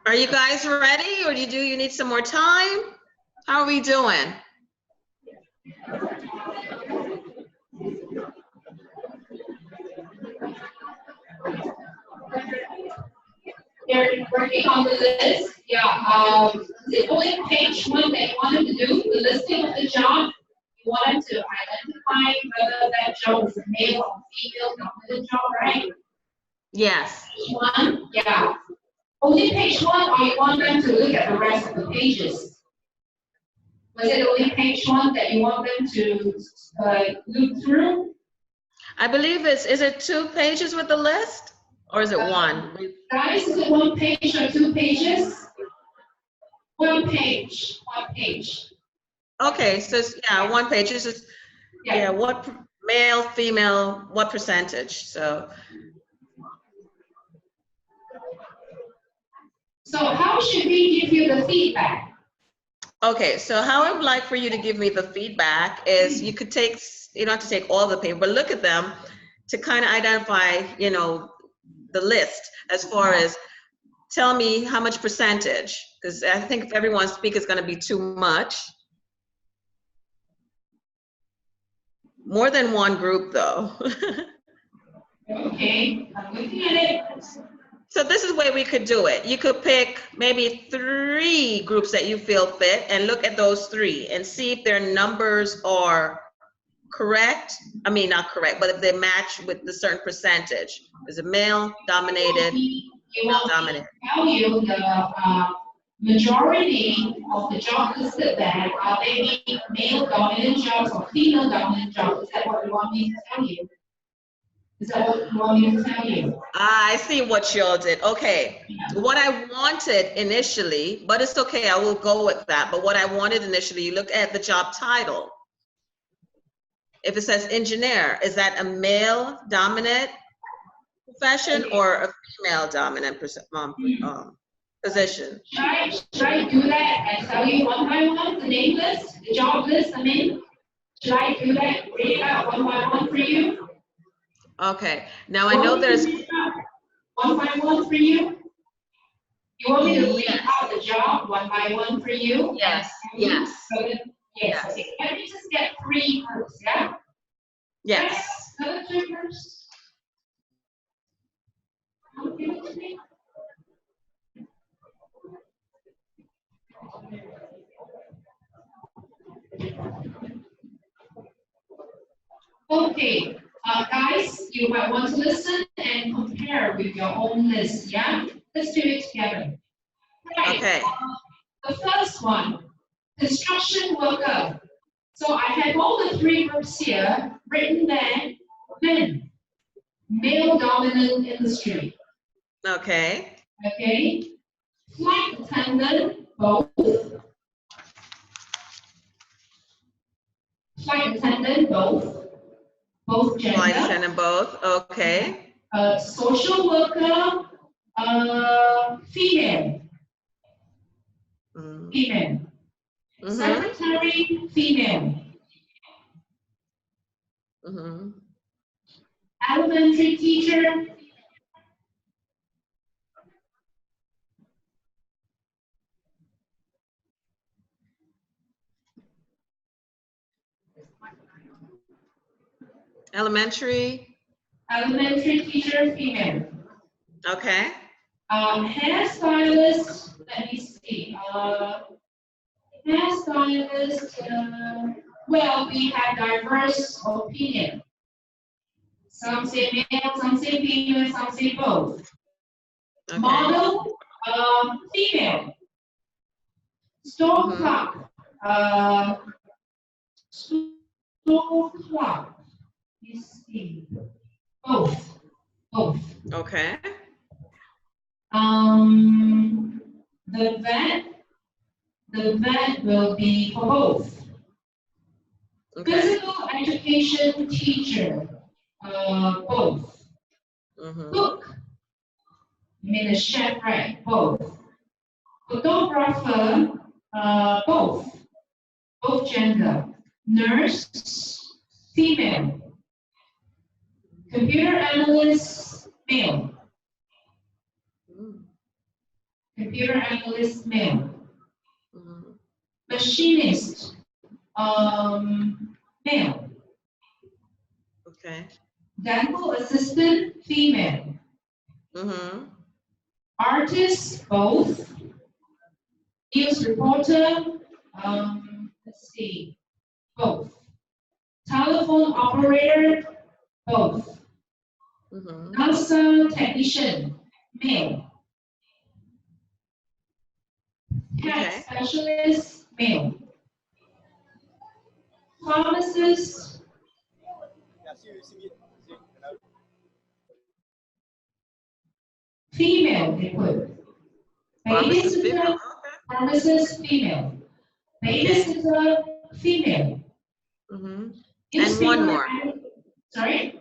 Are you guys ready, or do you need some more time? How are we doing? They're working on the list. Yeah. The only page one that you wanted to do, the listing of the job, you wanted to identify whether that job is a male or female dominant job, right? Yes. Page one, yeah. Only page one, or you want them to look at the rest of the pages? Was it only page one that you want them to look through? I believe is it 2 pages with the list, or is it 1? Guys, is it 1 page or 2 pages? 1 page. 1 page. Okay, so yeah, 1 page. This is yeah. What male, female, what percentage? So how should we give you the feedback? Okay, so how I would like for you to give me the feedback is you could take, you don't have to take all the paper, but look at them to kind of identify, you know, the list as far as tell me how much percentage, because I think if everyone speaks is going to be too much. More than one group though. Okay, I'm looking at it. So this is the way we could do it. You could pick maybe 3 groups that you feel fit and look at those 3 and see if their numbers are correct. I mean, not correct, but if they match with the certain percentage. Is it male dominated, female dominated? Tell you the majority of the jobs listed there are maybe male dominant jobs or female dominant jobs. Is that what you want me to tell you? Is that what you want me to tell you? I see what y'all did. Okay. Yeah. What I wanted initially, but it's okay, I will go with that. But what I wanted initially, you look at the job title. If it says engineer, is that a male dominant profession or a female dominant position? Should I do that and tell you one by one the name list, the job list? I mean, should I do that? Read it out one by one for you? Okay. Now I know there's one by one for you. You want me to read out the job one by one for you? Yes. Yes. Yes. Okay. Let me just get 3 groups, yeah? Yes. Another 2 groups. Give it to me. Okay, guys, you might want to listen and compare with your own list, yeah? Let's do it together. Right. Okay. The first one, construction worker. So I have all the 3 groups here written there. Men, male dominant industry. Okay. Okay. Flight attendant, both. Flight attendant, both. Both gender. Flight attendant, both. Okay. Social worker, female. Female. Secretary, female. Elementary teacher. Elementary. Elementary teacher, female. Okay. Hairstylist, let me see. Hairstylist, well, we have diverse opinion. Some say male, some say female, some say both. Okay. Model, female. Store clock, store clock. Let's see. Both. Both. Okay. The vet will be for both. Okay. Physical education teacher, both. Cook, I mean the chef, right? Both. Photographer, both. Both gender. Nurse, female. Computer analyst, male. Computer analyst, male. Machinist, male. Okay. Dental assistant, female. Artist, both. News reporter, let's see, both. Telephone operator, both. NASA technician, male. Cat specialist, male. Pharmacist, female, they put. Babysitter, pharmacist, female. Babysitter, female. And one more. Sorry?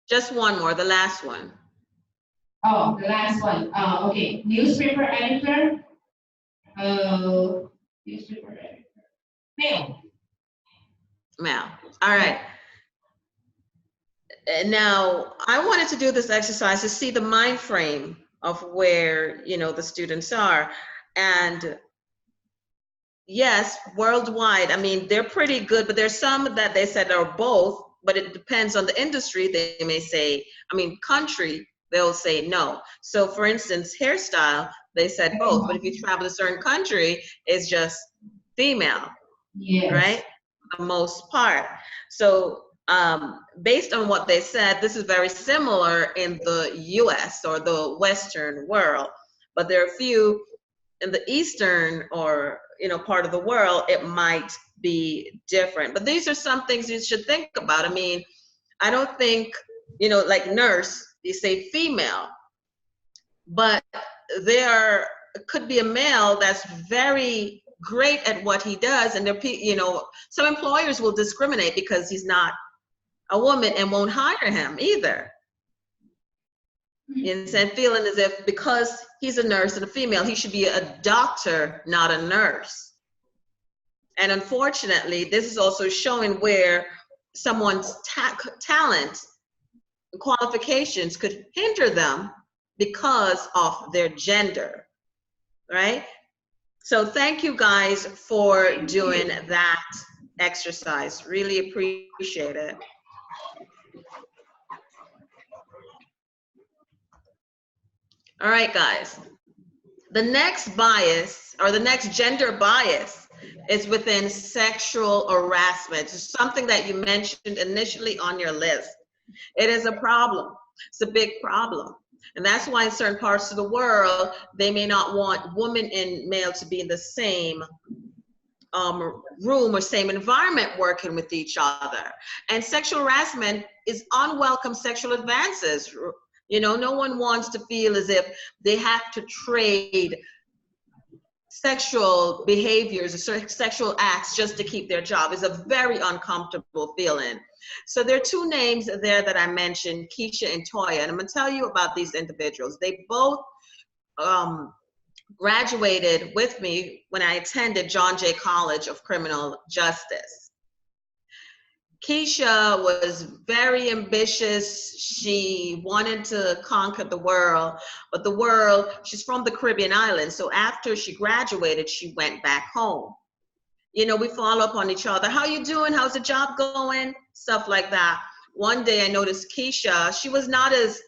Just one more, the last one. Oh, the last one. Okay. Newspaper editor. Newspaper editor. Male. Male. All right. Now, I wanted to do this exercise to see the mind frame of where, you know, the students are. And yes, worldwide, I mean, they're pretty good, but there's some that they said are both, but it depends on the industry. They may say, I mean, country, they'll say no. So for instance, hairstyle, they said both, but if you travel to a certain country, it's just female, yes. Right? For the most part. So based on what they said, this is very similar in the US or the Western world, but there are a few in the Eastern or, you know, part of the world, it might be different. But these are some things you should think about. I mean, I don't think, you know, like nurse, you say female, but there could be a male that's very great at what he does, and there, you know, some employers will discriminate because he's not a woman and won't hire him either. You understand? Feeling as if because he's a nurse and a female, he should be a doctor, not a nurse. And unfortunately, this is also showing where someone's talent and qualifications could hinder them because of their gender, right? So thank you guys for doing that exercise. Really appreciate it. All right, guys. The next bias, or the next gender bias, is within sexual harassment. It's something that you mentioned initially on your list. It is a problem. It's a big problem. And that's why in certain parts of the world, they may not want women and male to be in the same room or same environment working with each other. And sexual harassment is unwelcome sexual advances. You know, no one wants to feel as if they have to trade sexual behaviors or sexual acts just to keep their job is a very uncomfortable feeling. So there are two names there that I mentioned, Keisha and Toya, and I'm going to tell you about these individuals. They both graduated with me when I attended John Jay College of Criminal Justice. Keisha was very ambitious. She wanted to conquer the world, but the world, she's from the Caribbean islands. So after she graduated, she went back home. You know, we follow up on each other. How you doing? How's the job going? Stuff like that. One day I noticed Keisha, she was not as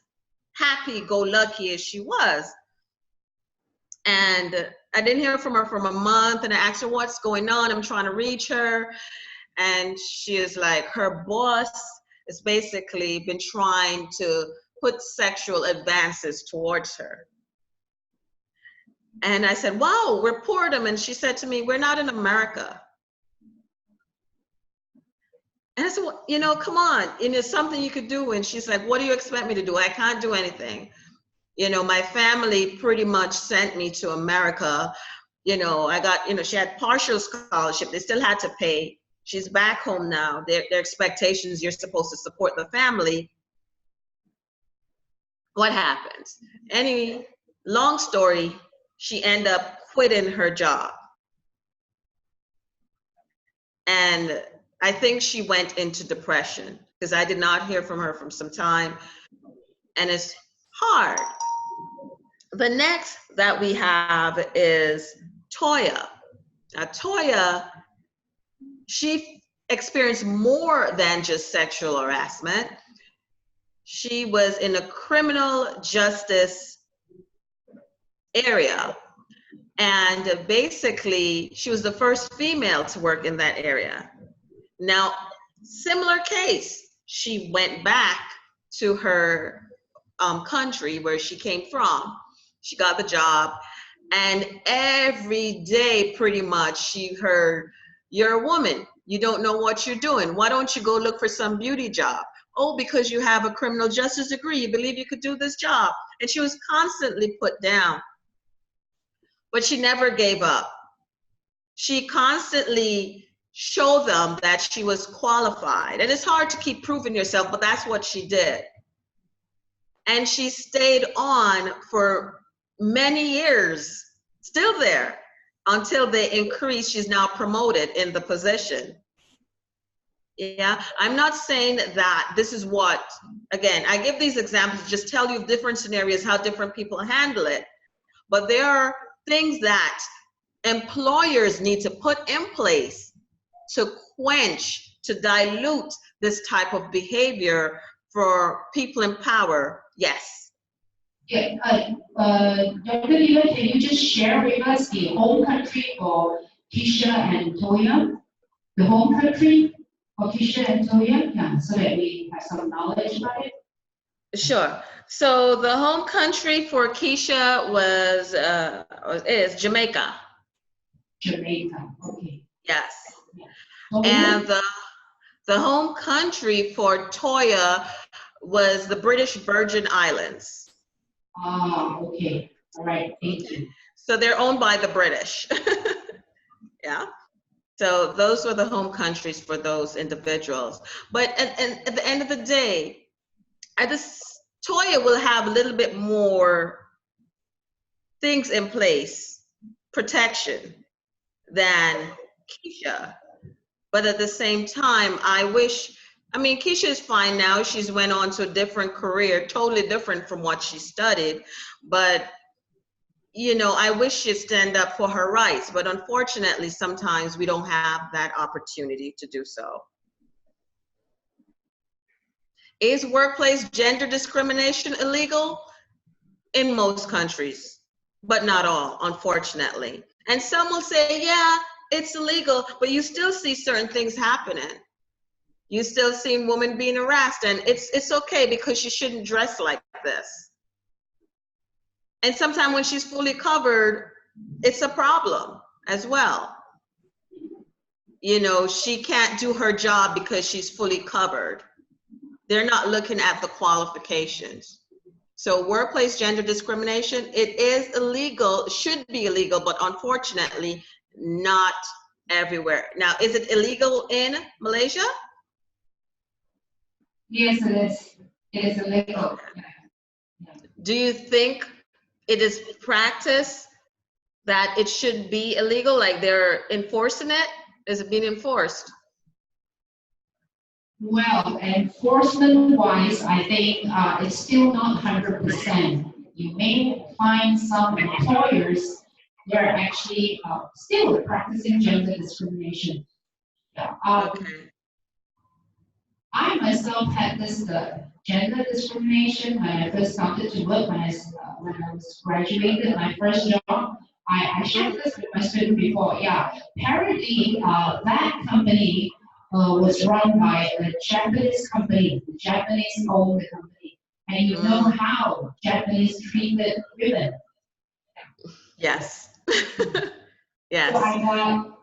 happy-go-lucky as she was. And I didn't hear from her for a month, and I asked her what's going on. I'm trying to reach her. And she is like, her boss has basically been trying to put sexual advances towards her. And I said, wow, report them. And she said to me, we're not in America. And I said, well, you know, come on, and it's something you could do. And she's like, what do you expect me to do? I can't do anything. You know, my family pretty much sent me to America. You know, I got, you know, she had partial scholarship. They still had to pay. She's back home now. Their expectations, you're supposed to support the family. What happens? Anyway, long story, she ended up quitting her job. And I think she went into depression because I did not hear from her for some time. And it's hard. The next that we have is Toya. Now, Toya, she experienced more than just sexual harassment. She was in a criminal justice area. And basically, she was the first female to work in that area. Now, similar case, she went back to her country where she came from. She got the job. And every day, pretty much, she heard, you're a woman. You don't know what you're doing. Why don't you go look for some beauty job? Oh, because you have a criminal justice degree. You believe you could do this job. And she was constantly put down. But she never gave up. She constantly showed them that she was qualified. And it's hard to keep proving yourself, but that's what she did. And she stayed on for many years, still there, until they increased. She's now promoted in the position. Yeah, I'm not saying that this is what, again, I give these examples, just tell you different scenarios, how different people handle it. But there are things that employers need to put in place to quench, to dilute this type of behavior for people in power. Yes. Yeah, Dr. Neva, can you just share with us the home country for Keisha and Toya? The home country for Keisha and Toya, yeah, so that we have some knowledge about it. Sure. So the home country for Keisha is Jamaica. Jamaica, okay. Yes. Toya? And the home country for Toya was the British Virgin Islands. Ah, okay. All right, thank you. So they're owned by the British. Yeah. So those were the home countries for those individuals. But at the end of the day, Toya will have a little bit more things in place, protection, than Keisha. But at the same time, Keisha is fine now. She's went on to a different career, totally different from what she studied. But, you know, I wish she'd stand up for her rights. But unfortunately, sometimes we don't have that opportunity to do so. Is workplace gender discrimination illegal? In most countries, but not all, unfortunately. And some will say, yeah, it's illegal, but you still see certain things happening. You still see women being harassed, and it's okay because she shouldn't dress like this. And sometimes when she's fully covered, it's a problem as well. You know, she can't do her job because she's fully covered. They're not looking at the qualifications. So workplace gender discrimination, it is illegal, should be illegal, but unfortunately not everywhere. Now, is it illegal in Malaysia? Yes, it is. It is illegal. Do you think it is practice that it should be illegal, like they're enforcing it? Is it being enforced? Well, enforcement-wise, I think it's still not 100%. You may find some employers that are actually still practicing gender discrimination. Okay. I myself had this gender discrimination when I first started to work, when I was graduated, my first job. I shared this with my student before. Yeah, apparently that company was run by a Japanese company, a Japanese-owned company, and you know how Japanese treated women. Yes. Yes. So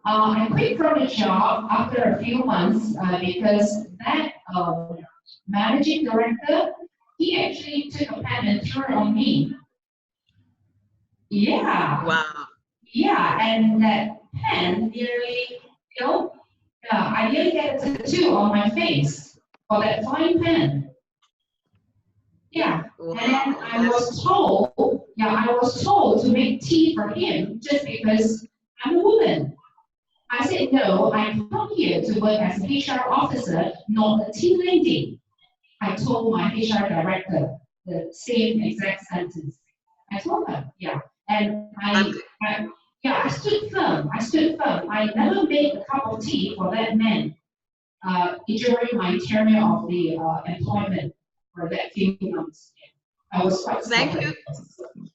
I quit from the job after a few months because that managing director, he actually took a pen and threw it on me. Yeah. Wow. Yeah, and that pen nearly, I nearly get a tattoo on my face for that fine pen. Yeah. Wow. And then I was told to make tea for him just because I'm a woman. I said, no, I come here to work as a HR officer, not a tea lady. I told my HR director the same exact sentence. I told her, yeah. And I stood firm. I never made a cup of tea for that man during my tenure of the employment for that few months. I was quite sorry.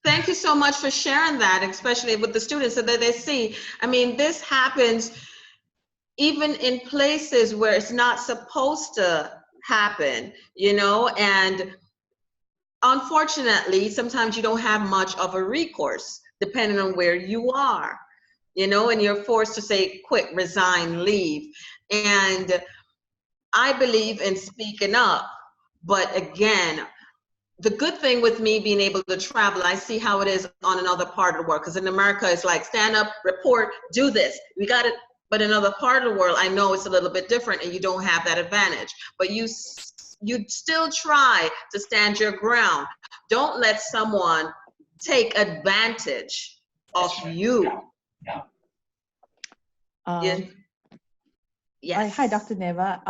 Thank you so much for sharing that, especially with the students, so that they see. I mean, this happens even in places where it's not supposed to happen, and unfortunately, sometimes you don't have much of a recourse depending on where you are, and you're forced to say, quit, resign, leave. And I believe in speaking up, but again, the good thing with me being able to travel, I see how it is on another part of the world. Because in America, it's like, stand up, report, do this. We got it. But in another part of the world, I know it's a little bit different and you don't have that advantage. But you still try to stand your ground. Don't let someone take advantage of you. Yes. Hi, Dr. Neva.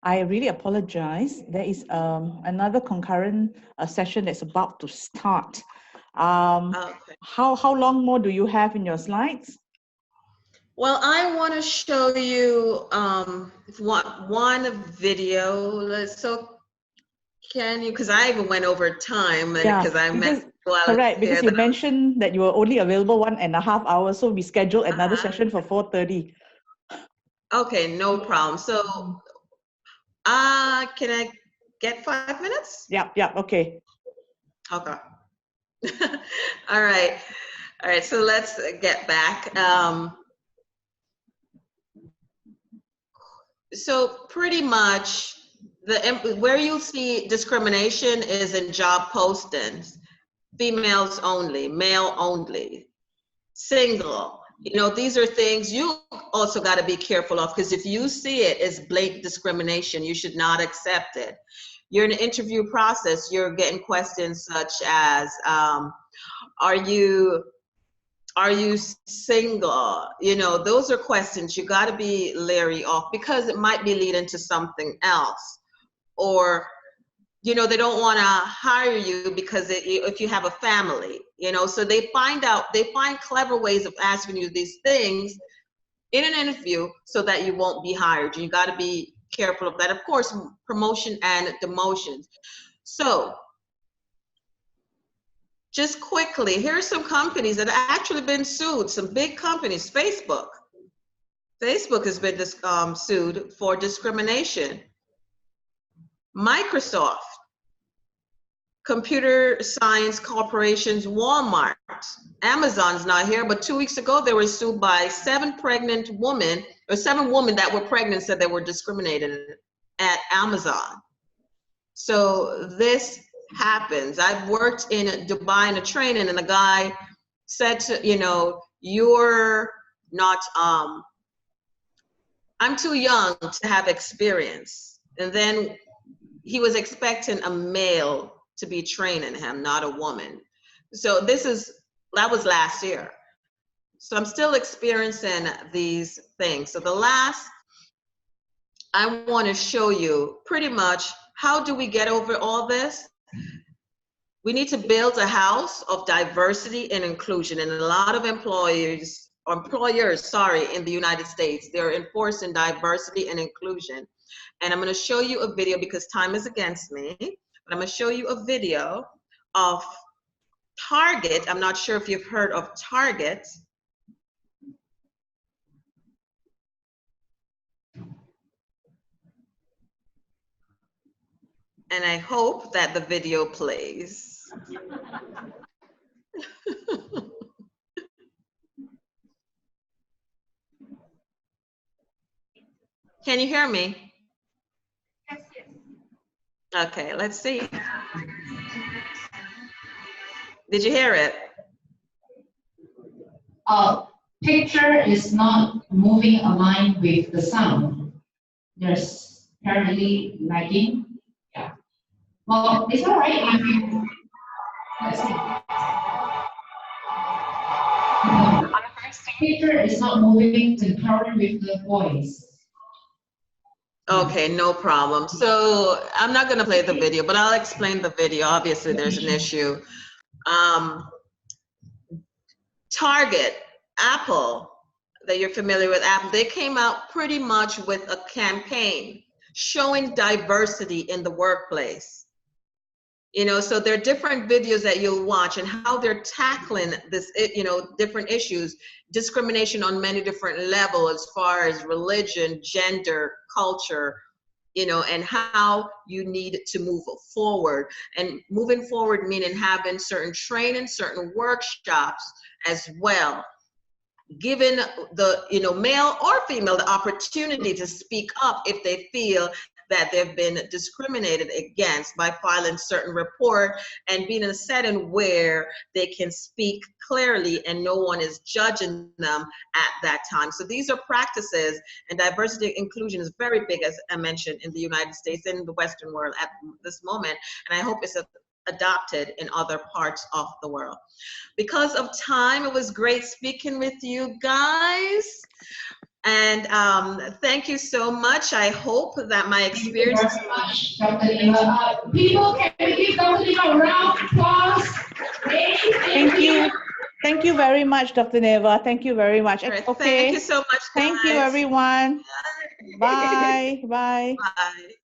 I really apologize. There is another concurrent session that's about to start. Okay. How long more do you have in your slides? Well, I want to show you one video. So can you, because I even went over time, because I meant correct, because you mentioned that you were only available 1.5 hours, so we scheduled another session for 4:30. Okay, no problem. So can I get 5 minutes? Yeah, okay. Okay. All right, so let's get back. So pretty much where you'll see discrimination is in job postings, females only, male only, single. These are things you also got to be careful of, because if you see it as blatant discrimination, you should not accept it. You're in an interview process, you're getting questions such as, are you single? Those are questions you got to be leery of, because it might be leading to something else. Or, they don't want to hire you because if you have a family, so they find clever ways of asking you these things in an interview so that you won't be hired. And you got to be careful of that. Of course, promotion and demotions. So just quickly, here are some companies that have actually been sued, some big companies. Facebook has been sued for discrimination. Microsoft, Computer Science Corporations, Walmart, Amazon's not here, but 2 weeks ago they were sued by 7 women that were pregnant, said they were discriminated at Amazon. So this happens. I've worked in Dubai in a training, and the guy said to, you're not, I'm too young to have experience. And then he was expecting a male to be training him, not a woman. So that was last year. So I'm still experiencing these things. So the last, I want to show you pretty much how do we get over all this? We need to build a house of diversity and inclusion. And a lot of employers, in the United States, they're enforcing diversity and inclusion. And I'm going to show you a video because time is against me. But I'm going to show you a video of Target. I'm not sure if you've heard of Target. And I hope that the video plays. Can you hear me? Yes. Okay, let's see. Did you hear it? Picture is not moving aligned with the sound. There's apparently lagging. Yeah. Well, it's all right if you. Let's see. Picture is not moving concurrent with the voice. Okay, no problem. So I'm not going to play the video, but I'll explain the video. Obviously, there's an issue. Target, Apple, that you're familiar with, Apple, they came out pretty much with a campaign showing diversity in the workplace. So there are different videos that you'll watch and how they're tackling this, different issues, discrimination on many different levels as far as religion, gender, culture, and how you need to move forward. And moving forward meaning having certain training, certain workshops as well, giving the male or female the opportunity to speak up if they feel that they've been discriminated against by filing certain report and being in a setting where they can speak clearly and no one is judging them at that time. So these are practices, and diversity and inclusion is very big, as I mentioned, in the United States and in the Western world at this moment. And I hope it's adopted in other parts of the world. Because of time, it was great speaking with you guys. And thank you so much. I hope that my experience. Thank you very much, Dr. Neva. People, can we give Dr. Neva a round of applause? Thank you. Thank you very much, Dr. Neva. Thank you very much. Right. Okay. Thank you so much, guys. Thank you, everyone. Bye. Bye. Bye.